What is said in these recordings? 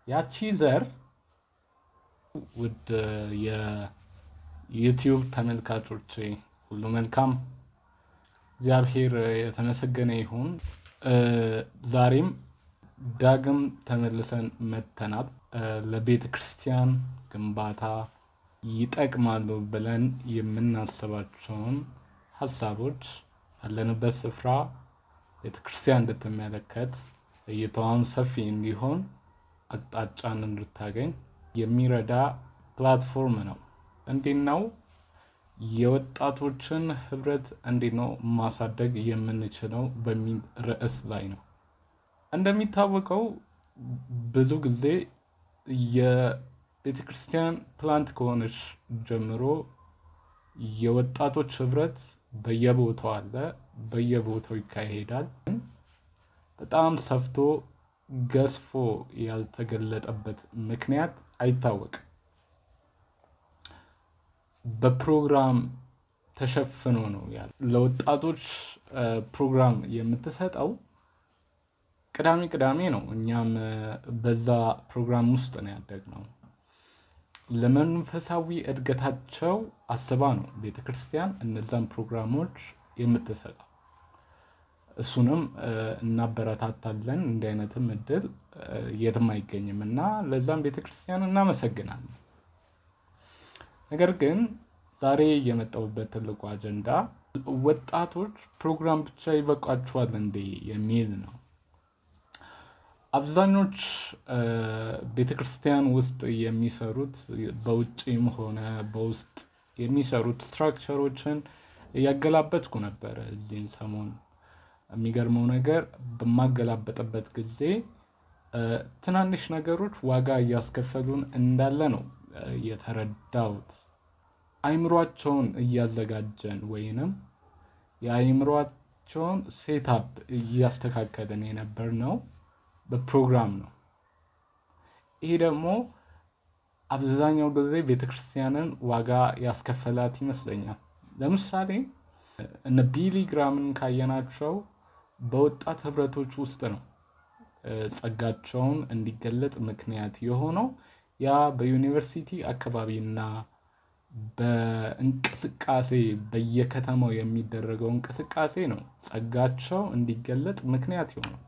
ያቺ ዘር ውድ የዩቲዩብ ተመልካቾቼ ሁሉ መልካም፣ እግዚአብሔር የተመሰገነ ይሁን። ዛሬም ዳግም ተመልሰን መጥተናል። ለቤተ ክርስቲያን ግንባታ ይጠቅማሉ ብለን የምናስባቸውን ሀሳቦች ያለንበት ስፍራ ቤተ ክርስቲያን እንድትመለከት እይታዋን ሰፊ እንዲሆን አቅጣጫን እንድታገኝ የሚረዳ ፕላትፎርም ነው። እንዴት ነው የወጣቶችን ህብረት እንዴት ነው ማሳደግ የምንችለው በሚል ርዕስ ላይ ነው። እንደሚታወቀው ብዙ ጊዜ የቤተ ክርስቲያን ፕላንት ከሆነች ጀምሮ የወጣቶች ህብረት በየቦታው አለ፣ በየቦታው ይካሄዳል። በጣም ሰፍቶ ገዝፎ ያልተገለጠበት ምክንያት አይታወቅም። በፕሮግራም ተሸፍኖ ነው ያለ። ለወጣቶች ፕሮግራም የምትሰጠው ቅዳሜ ቅዳሜ ነው። እኛም በዛ ፕሮግራም ውስጥ ነው ያደግነው። ለመንፈሳዊ እድገታቸው አስባ ነው ቤተክርስቲያን እነዛን ፕሮግራሞች የምትሰጠው። እሱንም እናበረታታለን። እንዲህ አይነትም እድል የትም አይገኝም እና ለዛም ቤተክርስቲያን እናመሰግናለን። ነገር ግን ዛሬ የመጣሁበት ትልቁ አጀንዳ ወጣቶች ፕሮግራም ብቻ ይበቃቸዋል እንዴ የሚል ነው። አብዛኞች ቤተክርስቲያን ውስጥ የሚሰሩት በውጭም ሆነ በውስጥ የሚሰሩት ስትራክቸሮችን እያገላበጥኩ ነበረ እዚህን ሰሞን። የሚገርመው ነገር በማገላበጥበት ጊዜ ትናንሽ ነገሮች ዋጋ እያስከፈሉን እንዳለ ነው የተረዳሁት። አይምሯቸውን እያዘጋጀን ወይንም የአይምሯቸውን ሴታፕ እያስተካከልን የነበርነው በፕሮግራም ነው። ይሄ ደግሞ አብዛኛው ጊዜ ቤተክርስቲያንን ዋጋ ያስከፈላት ይመስለኛል። ለምሳሌ እነ ቢሊ ግራምን ካየናቸው በወጣት ህብረቶች ውስጥ ነው ጸጋቸውን እንዲገለጥ ምክንያት የሆነው። ያ በዩኒቨርሲቲ አካባቢና በእንቅስቃሴ በየከተማው የሚደረገው እንቅስቃሴ ነው ጸጋቸው እንዲገለጥ ምክንያት የሆነው።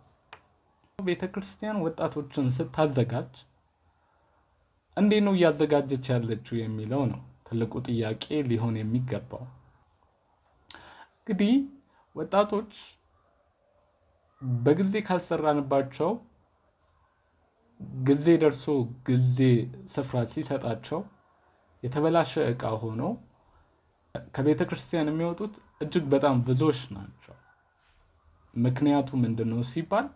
ቤተክርስቲያን ወጣቶችን ስታዘጋጅ እንዴት ነው እያዘጋጀች ያለችው የሚለው ነው ትልቁ ጥያቄ ሊሆን የሚገባው። እንግዲህ ወጣቶች በጊዜ ካልሰራንባቸው ጊዜ ደርሶ ጊዜ ስፍራ ሲሰጣቸው የተበላሸ ዕቃ ሆነው ከቤተ ክርስቲያን የሚወጡት እጅግ በጣም ብዙዎች ናቸው። ምክንያቱ ምንድነው ሲባል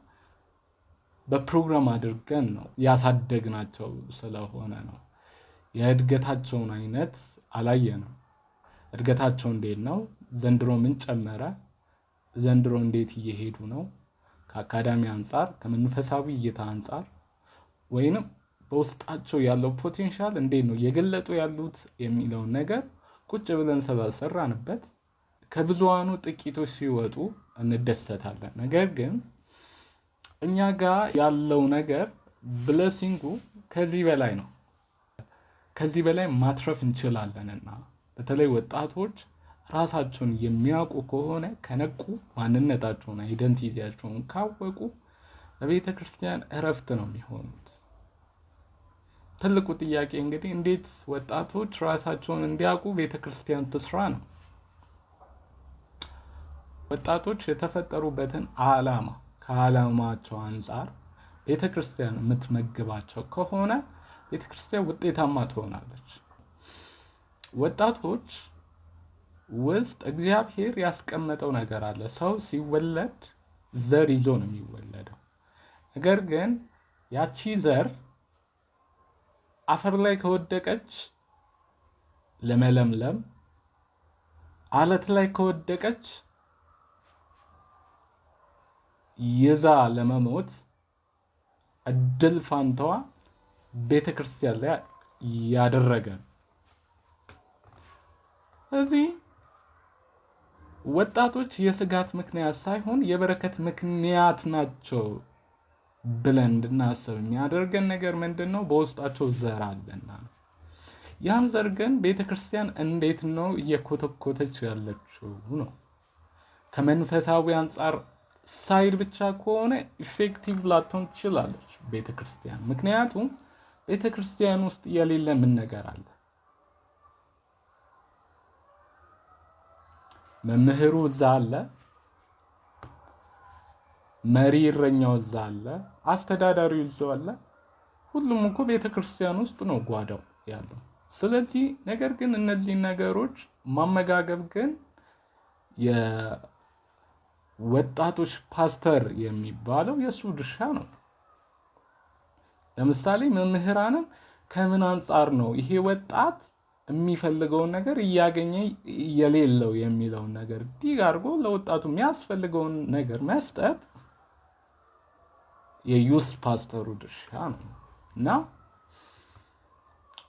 በፕሮግራም አድርገን ነው ያሳደግናቸው ስለሆነ ነው። የእድገታቸውን አይነት አላየንም። እድገታቸው እንዴት ነው? ዘንድሮ ምን ጨመረ? ዘንድሮ እንዴት እየሄዱ ነው? ከአካዳሚ አንጻር፣ ከመንፈሳዊ እይታ አንጻር ወይንም በውስጣቸው ያለው ፖቴንሻል እንዴት ነው የገለጡ ያሉት የሚለውን ነገር ቁጭ ብለን ሰራንበት። ከብዙሃኑ ጥቂቶች ሲወጡ እንደሰታለን። ነገር ግን እኛ ጋር ያለው ነገር ብለሲንጉ ከዚህ በላይ ነው። ከዚህ በላይ ማትረፍ እንችላለንና በተለይ ወጣቶች ራሳቸውን የሚያውቁ ከሆነ ከነቁ፣ ማንነታቸውን አይደንቲቲያቸውን ካወቁ ለቤተ ክርስቲያን እረፍት ነው የሚሆኑት። ትልቁ ጥያቄ እንግዲህ እንዴት ወጣቶች ራሳቸውን እንዲያውቁ ቤተ ክርስቲያን ትስራ ነው። ወጣቶች የተፈጠሩበትን ዓላማ ከዓላማቸው አንጻር ቤተ ክርስቲያን የምትመግባቸው ከሆነ ቤተ ክርስቲያን ውጤታማ ትሆናለች። ወጣቶች ውስጥ እግዚአብሔር ያስቀመጠው ነገር አለ። ሰው ሲወለድ ዘር ይዞ ነው የሚወለደው። ነገር ግን ያቺ ዘር አፈር ላይ ከወደቀች ለመለምለም፣ አለት ላይ ከወደቀች ይዛ ለመሞት እድል ፋንታዋ ቤተክርስቲያን ላይ ያደረገ። እዚህ ወጣቶች የስጋት ምክንያት ሳይሆን የበረከት ምክንያት ናቸው ብለን እንድናስብ የሚያደርገን ነገር ምንድን ነው? በውስጣቸው ዘር አለና ነው። ያን ዘር ግን ቤተክርስቲያን እንዴት ነው እየኮተኮተች ያለችው ነው። ከመንፈሳዊ አንጻር ሳይድ ብቻ ከሆነ ኢፌክቲቭ ላትሆን ትችላለች ቤተክርስቲያን። ምክንያቱም ቤተክርስቲያን ውስጥ የሌለ ምን ነገር አለ? መምህሩ እዛ አለ፣ መሪ እረኛው እዛ አለ፣ አስተዳዳሪው እዛ አለ። ሁሉም እኮ ቤተክርስቲያን ውስጥ ነው ጓዳው ያለው። ስለዚህ ነገር ግን እነዚህ ነገሮች ማመጋገብ ግን የወጣቶች ፓስተር የሚባለው የሱ ድርሻ ነው። ለምሳሌ መምህራንን ከምን አንጻር ነው ይሄ ወጣት የሚፈልገውን ነገር እያገኘ የሌለው የሚለውን ነገር ዲግ አድርጎ ለወጣቱ የሚያስፈልገውን ነገር መስጠት የዩስ ፓስተሩ ድርሻ ነው። እና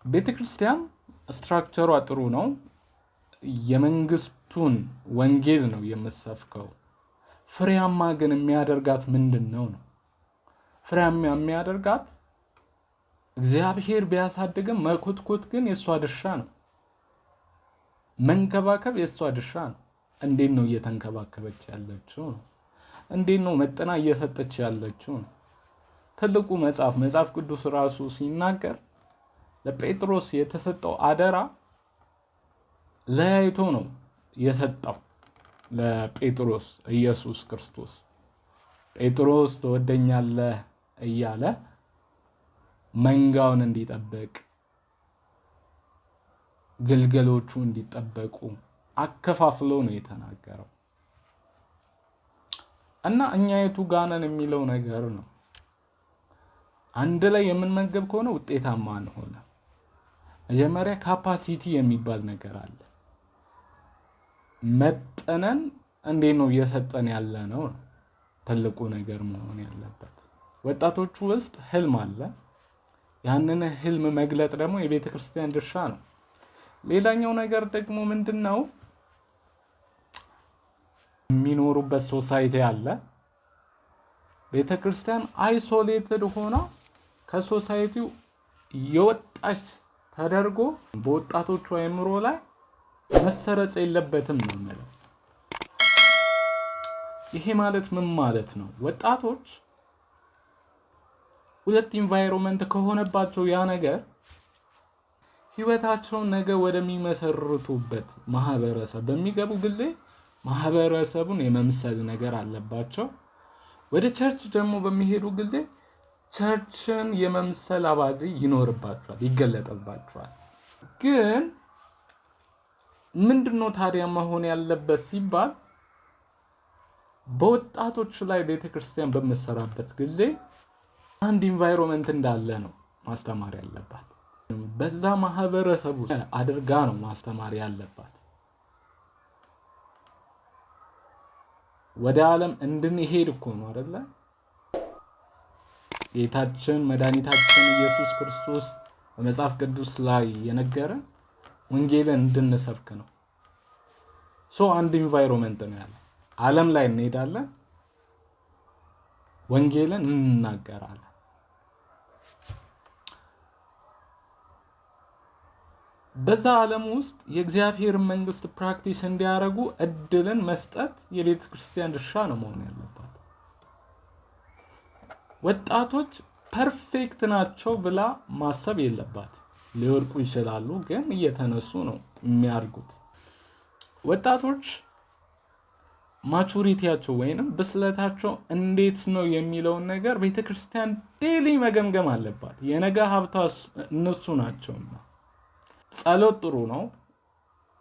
ቤተክርስቲያን ስትራክቸሯ ጥሩ ነው። የመንግስቱን ወንጌል ነው የምትሰብከው። ፍሬያማ ግን የሚያደርጋት ምንድን ነው? ፍሬያማ የሚያደርጋት እግዚአብሔር ቢያሳድግም መኮትኮት ግን የእሷ ድርሻ ነው። መንከባከብ የእሷ ድርሻ ነው። እንዴት ነው እየተንከባከበች ያለችው ነው? እንዴት ነው መጠና እየሰጠች ያለችው ነው? ትልቁ መጽሐፍ ቅዱስ ራሱ ሲናገር ለጴጥሮስ የተሰጠው አደራ ለያይቶ ነው የሰጠው ለጴጥሮስ ኢየሱስ ክርስቶስ። ጴጥሮስ ትወደኛለህ እያለ መንጋውን እንዲጠብቅ ግልገሎቹ እንዲጠበቁ አከፋፍሎ ነው የተናገረው። እና እኛ የቱ ጋር ነን የሚለው ነገር ነው። አንድ ላይ የምንመገብ ከሆነ ውጤታማ እንሆነ። መጀመሪያ ካፓሲቲ የሚባል ነገር አለ። መጠነን እንዴት ነው እየሰጠን ያለ ነው ትልቁ ነገር መሆን ያለበት። ወጣቶቹ ውስጥ ህልም አለ። ያንን ህልም መግለጥ ደግሞ የቤተ ክርስቲያን ድርሻ ነው። ሌላኛው ነገር ደግሞ ምንድነው? የሚኖሩበት ሶሳይቲ አለ። ቤተ ክርስቲያን አይሶሌትድ ሆና ከሶሳይቲው የወጣች ተደርጎ በወጣቶቹ አእምሮ ላይ መሰረጽ የለበትም ነው ማለት። ይሄ ማለት ምን ማለት ነው? ወጣቶች ሁለት ኢንቫይሮንመንት ከሆነባቸው ያ ነገር ህይወታቸውን ነገ ወደሚመሰርቱበት ማህበረሰብ በሚገቡ ጊዜ ማህበረሰቡን የመምሰል ነገር አለባቸው። ወደ ቸርች ደግሞ በሚሄዱ ጊዜ ቸርችን የመምሰል አባዜ ይኖርባቸዋል፣ ይገለጥባቸዋል። ግን ምንድነው ታዲያ መሆን ያለበት ሲባል በወጣቶች ላይ ቤተክርስቲያን በመሰራበት ጊዜ አንድ ኢንቫይሮንመንት እንዳለ ነው ማስተማር ያለባት። በዛ ማህበረሰቡ አድርጋ ነው ማስተማር ያለባት። ወደ ዓለም እንድንሄድ እኮ ነው አይደለ? ጌታችን መድኃኒታችን ኢየሱስ ክርስቶስ በመጽሐፍ ቅዱስ ላይ የነገረን ወንጌልን እንድንሰብክ ነው። አንድ ኢንቫይሮንመንት ነው ያለው። ዓለም ላይ እንሄዳለን፣ ወንጌልን እንናገራለን። በዛ ዓለም ውስጥ የእግዚአብሔር መንግስት ፕራክቲስ እንዲያደርጉ እድልን መስጠት የቤተ ክርስቲያን ድርሻ ነው መሆን ያለባት። ወጣቶች ፐርፌክት ናቸው ብላ ማሰብ የለባት። ሊወድቁ ይችላሉ፣ ግን እየተነሱ ነው የሚያድጉት። ወጣቶች ማቹሪቲያቸው ወይንም ብስለታቸው እንዴት ነው የሚለውን ነገር ቤተክርስቲያን ዴሊ መገምገም አለባት። የነገ ሀብቷ እነሱ ናቸውና። ጸሎት ጥሩ ነው።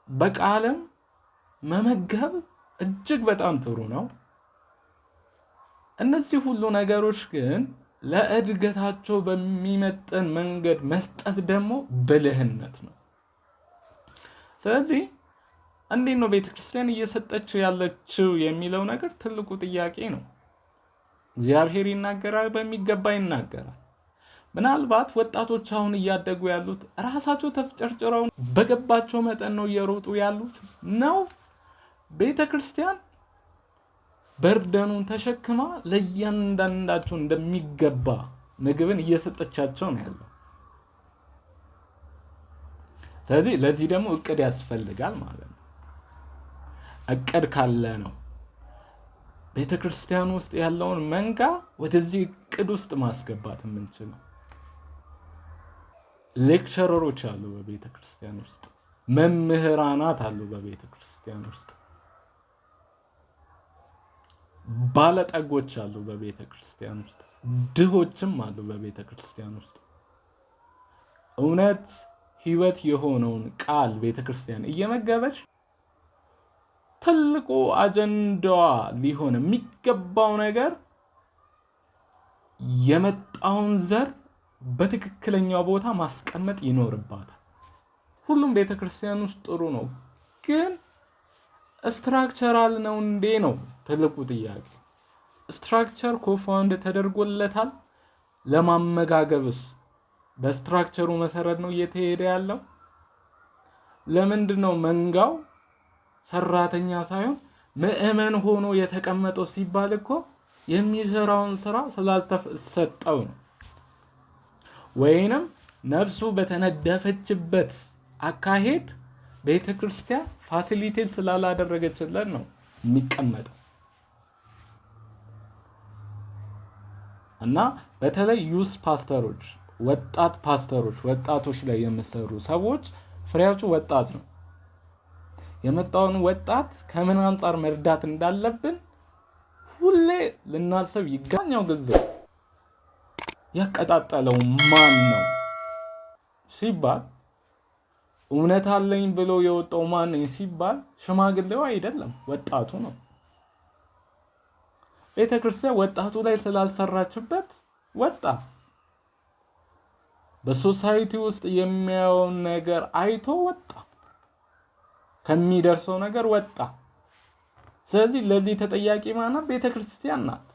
በቃልም መመገብ እጅግ በጣም ጥሩ ነው። እነዚህ ሁሉ ነገሮች ግን ለእድገታቸው በሚመጥን መንገድ መስጠት ደግሞ ብልህነት ነው። ስለዚህ እንዴት ነው ቤተክርስቲያን እየሰጠች ያለችው የሚለው ነገር ትልቁ ጥያቄ ነው። እግዚአብሔር ይናገራል፣ በሚገባ ይናገራል። ምናልባት ወጣቶች አሁን እያደጉ ያሉት ራሳቸው ተፍጨርጭረው በገባቸው መጠን ነው እየሮጡ ያሉት ነው። ቤተክርስቲያን በርደኑን ተሸክማ ለእያንዳንዳቸው እንደሚገባ ምግብን እየሰጠቻቸው ነው ያለው። ስለዚህ ለዚህ ደግሞ እቅድ ያስፈልጋል ማለት ነው። እቅድ ካለ ነው ቤተክርስቲያን ውስጥ ያለውን መንጋ ወደዚህ እቅድ ውስጥ ማስገባት የምንችለው። ሌክቸረሮች አሉ በቤተክርስቲያን ውስጥ፣ መምህራናት አሉ በቤተክርስቲያን ውስጥ፣ ባለጠጎች አሉ በቤተክርስቲያን ውስጥ፣ ድሆችም አሉ በቤተክርስቲያን ውስጥ። እውነት ህይወት የሆነውን ቃል ቤተክርስቲያን እየመገበች ትልቁ አጀንዳዋ ሊሆን የሚገባው ነገር የመጣውን ዘር በትክክለኛው ቦታ ማስቀመጥ ይኖርባታል። ሁሉም ቤተክርስቲያን ውስጥ ጥሩ ነው፣ ግን ስትራክቸራል ነው እንዴ ነው ትልቁ ጥያቄ። ስትራክቸር ኮፋውንድ ተደርጎለታል? ለማመጋገብስ በስትራክቸሩ መሰረት ነው እየተሄደ ያለው? ለምንድን ነው መንጋው ሰራተኛ ሳይሆን ምዕመን ሆኖ የተቀመጠው ሲባል እኮ የሚሰራውን ስራ ስላልተሰጠው ነው። ወይንም ነፍሱ በተነደፈችበት አካሄድ ቤተክርስቲያን ፋሲሊቴት ስላላደረገችለት ነው የሚቀመጠው። እና በተለይ ዩስ ፓስተሮች፣ ወጣት ፓስተሮች፣ ወጣቶች ላይ የሚሰሩ ሰዎች ፍሬያቸው ወጣት ነው። የመጣውን ወጣት ከምን አንፃር መርዳት እንዳለብን ሁሌ ልናስብ ይገባኛው። ጊዜ ያቀጣጠለው ማን ነው ሲባል፣ እውነት አለኝ ብሎ የወጣው ማን ነው ሲባል ሽማግሌው አይደለም፣ ወጣቱ ነው። ቤተክርስቲያን ወጣቱ ላይ ስላልሰራችበት ወጣ። በሶሳይቲ ውስጥ የሚያየውን ነገር አይቶ ወጣ፣ ከሚደርሰው ነገር ወጣ። ስለዚህ ለዚህ ተጠያቂ ማናት? ቤተክርስቲያን ናት።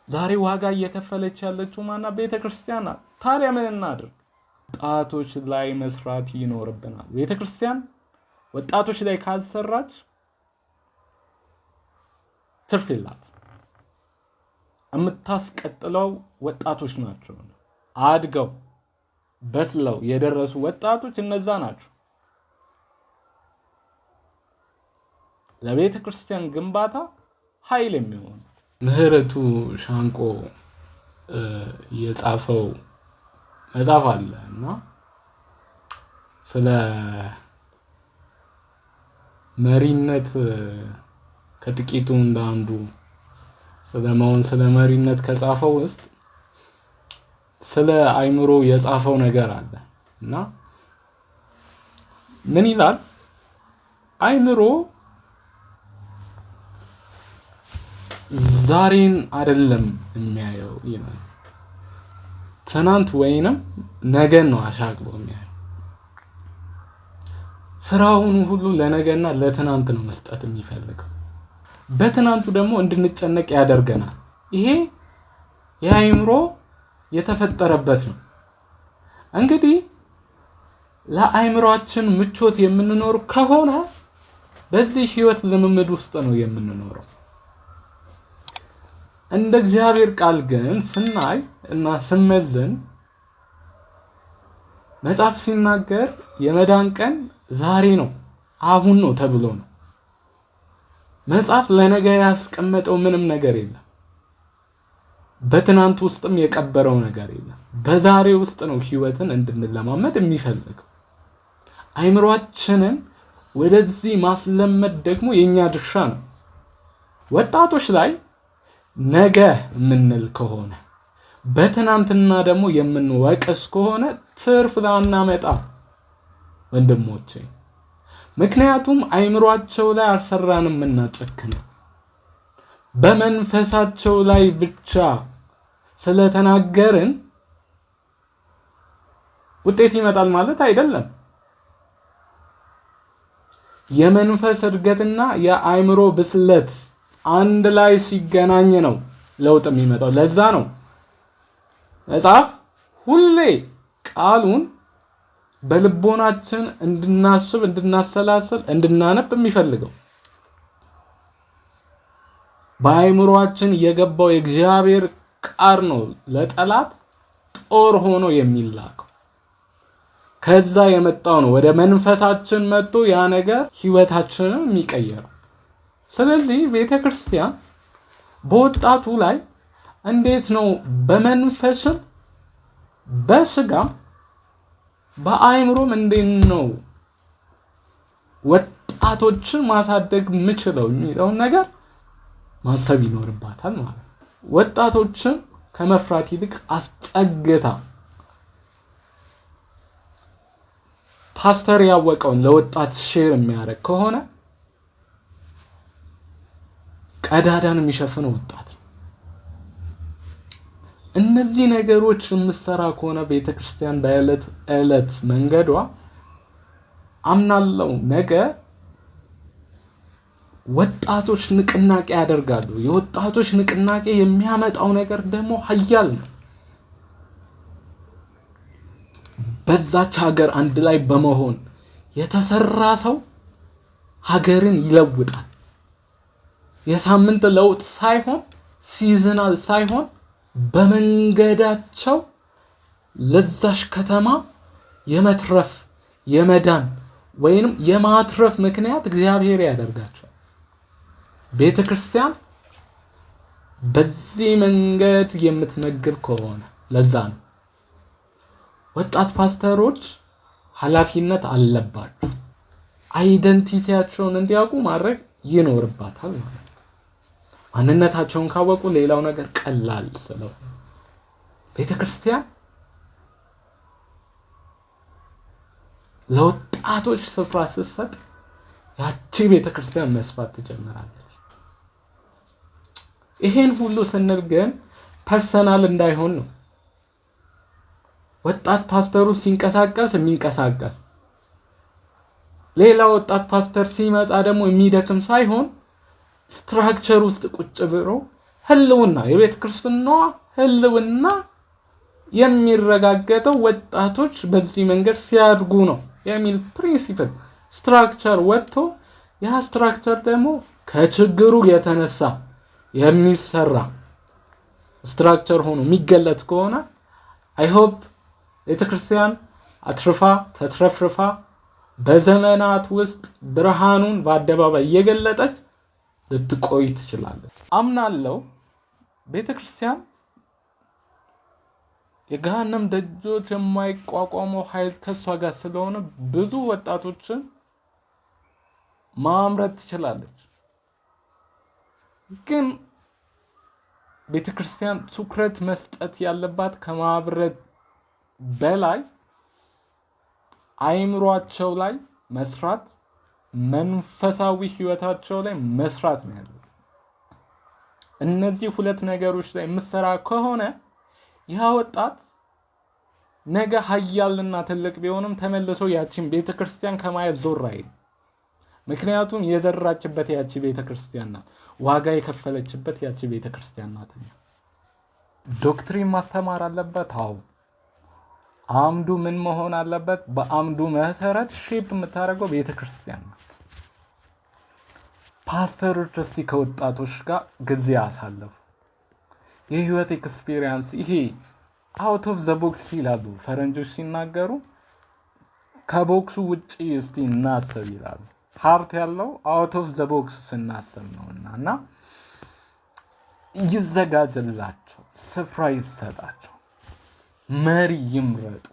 ዛሬ ዋጋ እየከፈለች ያለችው ማናት? ቤተክርስቲያን ናት። ታዲያ ምን እናድርግ? ወጣቶች ላይ መስራት ይኖርብናል። ቤተክርስቲያን ወጣቶች ላይ ካልሰራች ትርፍ የላት። የምታስቀጥለው ወጣቶች ናቸው። አድገው በስለው የደረሱ ወጣቶች እነዛ ናቸው ለቤተ ክርስቲያን ግንባታ ኃይል የሚሆኑት። ምህረቱ ሻንቆ የጻፈው መጽሐፍ አለ እና ስለ መሪነት ከጥቂቱ እንዳንዱ ስለ መሪነት ከጻፈው ውስጥ ስለ አይምሮ የጻፈው ነገር አለ እና ምን ይላል? አይምሮ ዛሬን አይደለም የሚያየው ይላል። ትናንት ወይንም ነገን ነው አሻግሮ የሚያየው። ስራውን ሁሉ ለነገና ለትናንት ነው መስጠት የሚፈልገው። በትናንቱ ደግሞ እንድንጨነቅ ያደርገናል። ይሄ የአይምሮ የተፈጠረበት ነው። እንግዲህ ለአይምሮአችን ምቾት የምንኖር ከሆነ በዚህ ህይወት ልምምድ ውስጥ ነው የምንኖረው። እንደ እግዚአብሔር ቃል ግን ስናይ እና ስመዝን መጽሐፍ ሲናገር የመዳን ቀን ዛሬ ነው፣ አሁን ነው ተብሎ ነው። መጽሐፍ ለነገ ያስቀመጠው ምንም ነገር የለም። በትናንት ውስጥም የቀበረው ነገር የለም። በዛሬ ውስጥ ነው ህይወትን እንድንለማመድ የሚፈልገው። አይምሮአችንን ወደዚህ ማስለመድ ደግሞ የኛ ድርሻ ነው። ወጣቶች ላይ ነገ የምንል ከሆነ በትናንትና ደግሞ የምንወቅስ ከሆነ ትርፍ ላናመጣ ወንድሞቼ። ምክንያቱም አይምሮአቸው ላይ አልሰራንም እና ጨክነን በመንፈሳቸው ላይ ብቻ ስለተናገርን ውጤት ይመጣል ማለት አይደለም። የመንፈስ እድገትና የአይምሮ ብስለት አንድ ላይ ሲገናኝ ነው ለውጥ የሚመጣው። ለዛ ነው መጽሐፍ ሁሌ ቃሉን በልቦናችን እንድናስብ፣ እንድናሰላስል፣ እንድናነብ የሚፈልገው። በአይምሮአችን የገባው የእግዚአብሔር ቃል ነው ለጠላት ጦር ሆኖ የሚላከው። ከዛ የመጣው ነው ወደ መንፈሳችን መጥቶ ያ ነገር ህይወታችንን የሚቀየረው። ስለዚህ ቤተክርስቲያን በወጣቱ ላይ እንዴት ነው በመንፈስም በስጋም በአይምሮም እንዴት ነው ወጣቶችን ማሳደግ የምችለው የሚለውን ነገር ማሰብ ይኖርባታል ማለት ነው። ወጣቶችን ከመፍራት ይልቅ አስጠግታ ፓስተር ያወቀውን ለወጣት ሼር የሚያደርግ ከሆነ ቀዳዳን የሚሸፍነው ወጣት። እነዚህ ነገሮች የምትሰራ ከሆነ ቤተክርስቲያን በዕለት ዕለት መንገዷ አምናለው ነገ ወጣቶች ንቅናቄ ያደርጋሉ። የወጣቶች ንቅናቄ የሚያመጣው ነገር ደግሞ ኃያል ነው። በዛች ሀገር አንድ ላይ በመሆን የተሰራ ሰው ሀገርን ይለውጣል። የሳምንት ለውጥ ሳይሆን ሲዝናል ሳይሆን በመንገዳቸው ለዛሽ ከተማ የመትረፍ የመዳን ወይንም የማትረፍ ምክንያት እግዚአብሔር ያደርጋቸዋል። ቤተክርስቲያን በዚህ መንገድ የምትነግር ከሆነ ለዛ ነው ወጣት ፓስተሮች ኃላፊነት አለባቸው። አይደንቲቲያቸውን እንዲያውቁ ማድረግ ይኖርባታል ማለት ነው። ማንነታቸውን ካወቁ ሌላው ነገር ቀላል ስለሆነ ቤተክርስቲያን ለወጣቶች ስፍራ ስትሰጥ ያቺ ቤተክርስቲያን መስፋት ትጀምራለች። ይሄን ሁሉ ስንል ግን ፐርሰናል እንዳይሆን ነው። ወጣት ፓስተሩ ሲንቀሳቀስ የሚንቀሳቀስ ሌላ ወጣት ፓስተር ሲመጣ ደግሞ የሚደክም ሳይሆን ስትራክቸር ውስጥ ቁጭ ብሎ ህልውና የቤተክርስቲያኗ ህልውና የሚረጋገጠው ወጣቶች በዚህ መንገድ ሲያድጉ ነው የሚል ፕሪንሲፕል ስትራክቸር ወጥቶ ያ ስትራክቸር ደግሞ ከችግሩ የተነሳ የሚሰራ ስትራክቸር ሆኖ የሚገለጥ ከሆነ አይ ሆፕ ቤተክርስቲያን አትርፋ ተትረፍርፋ በዘመናት ውስጥ ብርሃኑን በአደባባይ እየገለጠች ልትቆይ ትችላለች። አምናለሁ ቤተክርስቲያን የገሃነም ደጆች የማይቋቋመው ኃይል ከሷ ጋር ስለሆነ ብዙ ወጣቶችን ማምረት ትችላለች። ግን ቤተክርስቲያን ትኩረት መስጠት ያለባት ከማብረት በላይ አይምሮአቸው ላይ መስራት መንፈሳዊ ህይወታቸው ላይ መስራት ነው ያለው። እነዚህ ሁለት ነገሮች ላይ መስራ ከሆነ ያ ወጣት ነገ ኃያልና ትልቅ ቢሆንም ተመልሶ ያቺን ቤተክርስቲያን ከማየት ዞር አይል። ምክንያቱም የዘራችበት ያቺ ቤተክርስቲያን ናት፣ ዋጋ የከፈለችበት ያቺ ቤተክርስቲያን ናት። ዶክትሪን ማስተማር አለበት። አዎ አምዱ ምን መሆን አለበት? በአምዱ መሰረት ሼፕ የምታደርገው ቤተክርስቲያን ናት። ፓስተሮች እስቲ ከወጣቶች ጋር ጊዜ አሳለፉ። የህይወት ኤክስፒሪየንስ ይሄ አውት ኦፍ ዘ ቦክስ ይላሉ ፈረንጆች ሲናገሩ። ከቦክሱ ውጪ እስቲ እናስብ ይላሉ። ሃርት ያለው አውት ኦፍ ዘ ቦክስ ስናስብ ነውና ይዘጋጅላቸው፣ ስፍራ ይሰጣቸው፣ መሪ ይምረጡ፣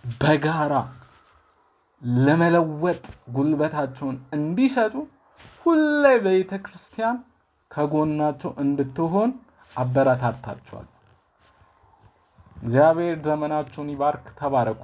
በጋራ ለመለወጥ ጉልበታቸውን እንዲሰጡ ሁሌ ቤተክርስቲያን ከጎናቸው እንድትሆን አበረታታቸዋል። እግዚአብሔር ዘመናችሁን ይባርክ። ተባረኩ።